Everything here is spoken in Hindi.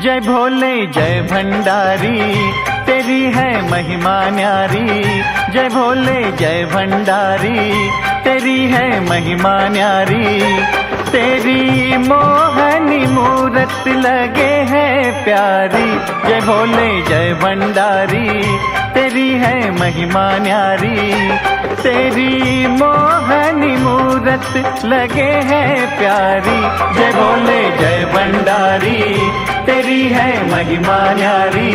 जय भोले जय भंडारी, तेरी है महिमा न्यारी। जय भोले जय भंडारी, तेरी है महिमा न्यारी। तेरी मोहनी मूरत लगे है प्यारी। जय भोले जय भंडारी, तेरी है महिमा न्यारी। तेरी मोहनी मूरत लगे है प्यारी। जय भोले जय भंडारी, तेरी है महिमा न्यारी।